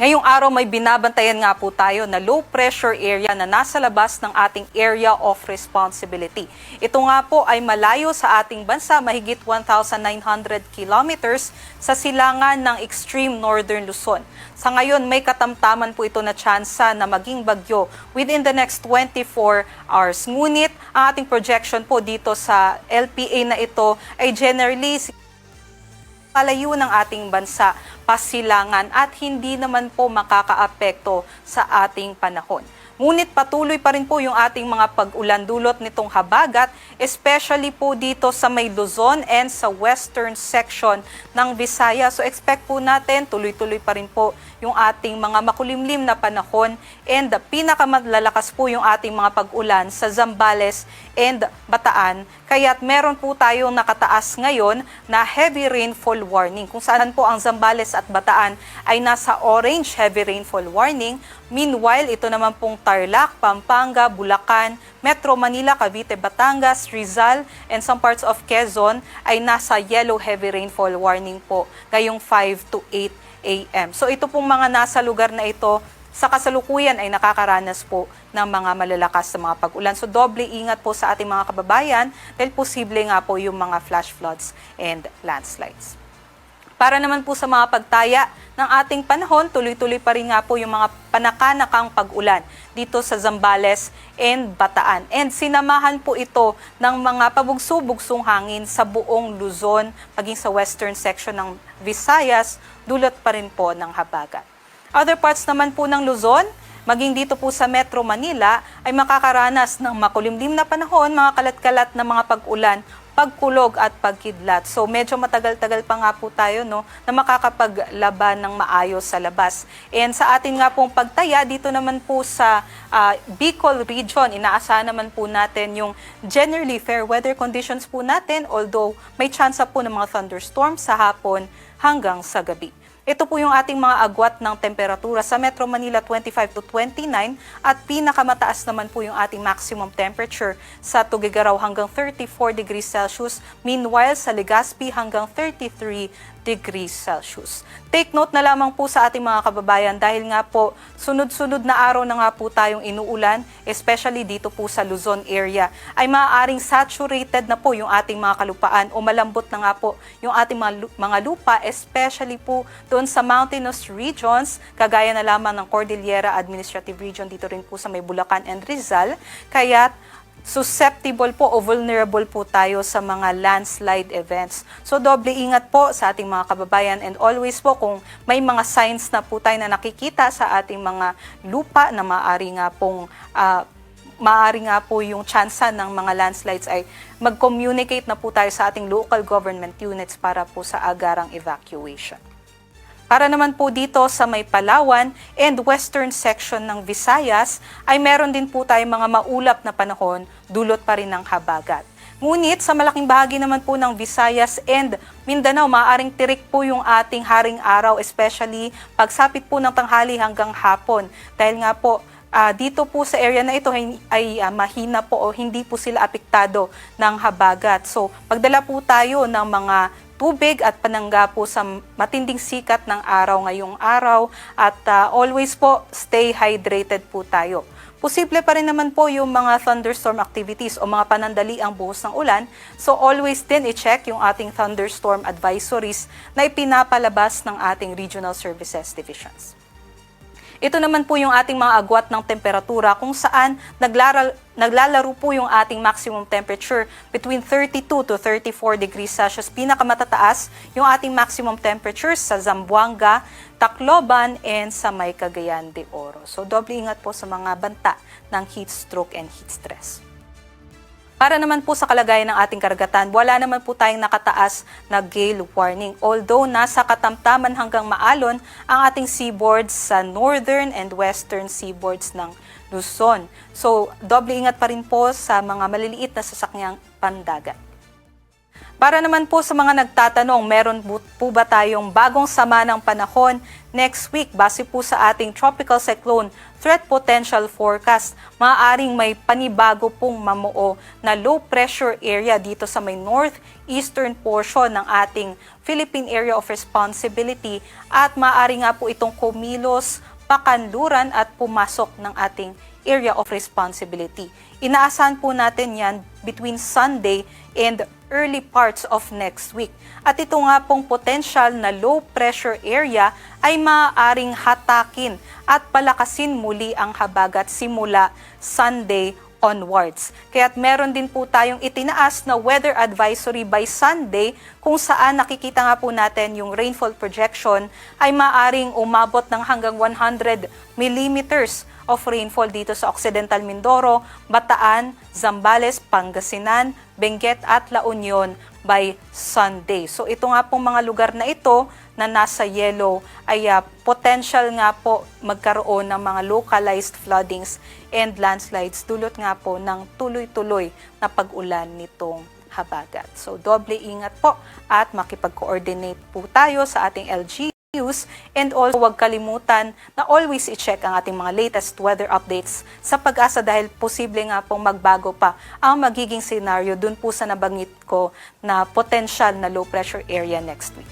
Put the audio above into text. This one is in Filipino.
Ngayong araw may binabantayan nga po tayo na low pressure area na nasa labas ng ating area of responsibility. Ito nga po ay malayo sa ating bansa, mahigit 1,900 kilometers sa silangan ng extreme northern Luzon. Sa ngayon may katamtaman po ito na tsansa na maging bagyo within the next 24 hours. Ngunit ang ating projection po dito sa LPA na ito ay generally palayo ng ating bansa, pasilangan at hindi naman po makakaapekto sa ating panahon. Ngunit patuloy pa rin po yung ating mga pag-ulan dulot nitong habagat, especially po dito sa may Luzon and sa western section ng Visayas. So expect po natin, tuloy-tuloy pa rin po yung ating mga makulimlim na panahon and pinakamalalakas po yung ating mga pag-ulan sa Zambales and Bataan. Kaya't meron po tayong nakataas ngayon na heavy rainfall warning. Kung saan po ang Zambales at Bataan ay nasa orange heavy rainfall warning. Meanwhile, ito naman pong Tarlac, Pampanga, Bulacan, Metro Manila, Cavite, Batangas, Rizal, and some parts of Quezon ay nasa yellow heavy rainfall warning po ngayong 5 to 8 a.m. So ito pong mga nasa lugar na ito sa kasalukuyan ay nakakaranas po ng mga malalakas na mga pag-ulan. So doble ingat po sa ating mga kababayan dahil posible nga po yung mga flash floods and landslides. Para naman po sa mga pagtaya ng ating panahon, tuloy-tuloy pa rin nga po yung mga panakanakang pag-ulan dito sa Zambales and Bataan. And sinamahan po ito ng mga pabugso-bugsong hangin sa buong Luzon, maging sa western section ng Visayas, dulot pa rin po ng habagat. Other parts naman po ng Luzon, maging dito po sa Metro Manila, ay makakaranas ng makulimlim na panahon, mga kalat-kalat na mga pag-ulan, pagkulog at pagkidlat. So medyo matagal-tagal pa nga po tayo na makakapaglaban ng maayos sa labas. And sa atin nga pong pagtaya, dito naman po sa Bicol region, inaasahan naman po natin yung generally fair weather conditions po natin, although may chance po ng mga thunderstorms sa hapon hanggang sa gabi. Ito po yung ating mga agwat ng temperatura sa Metro Manila 25 to 29 at pinakamataas naman po yung ating maximum temperature sa Tuguegarao hanggang 34 degrees Celsius, meanwhile sa Legazpi hanggang 33 degrees Celsius. Take note na lamang po sa ating mga kababayan dahil nga po sunod-sunod na araw na nga po tayong inuulan, especially dito po sa Luzon area, ay maaaring saturated na po yung ating mga kalupaan o malambot na nga po yung ating mga lupa, especially po doon sa mountainous regions, kagaya na lamang ng Cordillera Administrative Region, dito rin po sa may Bulacan and Rizal, kaya't susceptible po o vulnerable po tayo sa mga landslide events. So doble ingat po sa ating mga kababayan and always po kung may mga signs na po tayo na nakikita sa ating mga lupa na maaari nga po yung tsansa ng mga landslides ay mag-communicate na po tayo sa ating local government units para po sa agarang evacuation. Para naman po dito sa may Palawan and western section ng Visayas ay meron din po tayong mga maulap na panahon dulot pa rin ng habagat. Ngunit sa malaking bahagi naman po ng Visayas and Mindanao, maaaring tirik po yung ating haring araw, especially pagsapit po ng tanghali hanggang hapon. Dahil nga po dito po sa area na ito ay mahina po o hindi po sila apektado ng habagat. So pagdala po tayo ng mga tubig at panangga po sa matinding sikat ng araw ngayong araw at always po stay hydrated po tayo. Posible pa rin naman po yung mga thunderstorm activities o mga panandali ang buhos ng ulan. So always din i-check yung ating thunderstorm advisories na ipinapalabas ng ating regional services divisions. Ito naman po yung ating mga agwat ng temperatura kung saan naglalaro po yung ating maximum temperature between 32 to 34 degrees Celsius. Pinakamatataas yung ating maximum temperature sa Zamboanga, Tacloban, and sa may Cagayan de Oro. So doble ingat po sa mga banta ng heat stroke and heat stress. Para naman po sa kalagayan ng ating karagatan, wala naman po tayong nakataas na gale warning. Although nasa katamtaman hanggang maalon ang ating seaboards sa northern and western seaboards ng Luzon. So, doble ingat pa rin po sa mga maliliit na sasakyang pandagat. Para naman po sa mga nagtatanong, meron po ba tayong bagong sama ng panahon next week? Base po sa ating Tropical Cyclone Threat Potential Forecast, maaaring may panibago pong mamuo na low pressure area dito sa may northeastern portion ng ating Philippine Area of Responsibility at maaari nga po itong kumilos, pakanluran at pumasok ng ating Area of Responsibility. Inaasahan po natin yan between Sunday and early parts of next week. At ito nga pong potential na low pressure area ay maaaring hatakin at palakasin muli ang habagat simula Sunday onwards. Kaya't meron din po tayong itinaas na weather advisory by Sunday kung saan nakikita nga po natin yung rainfall projection ay maaring umabot ng hanggang 100 millimeters of rainfall dito sa Occidental Mindoro, Bataan, Zambales, Pangasinan, Benguet at La Union by Sunday. So ito nga pong mga lugar na ito na nasa yellow ay potential nga po magkaroon ng mga localized floodings and landslides dulot nga po ng tuloy-tuloy na pag-ulan nitong habagat. So doble ingat po at makipag-coordinate po tayo sa ating LGUs and also huwag kalimutan na always i-check ang ating mga latest weather updates sa Pag-asa dahil posible nga pong magbago pa ang magiging scenario dun po sa nabanggit ko na potential na low pressure area next week.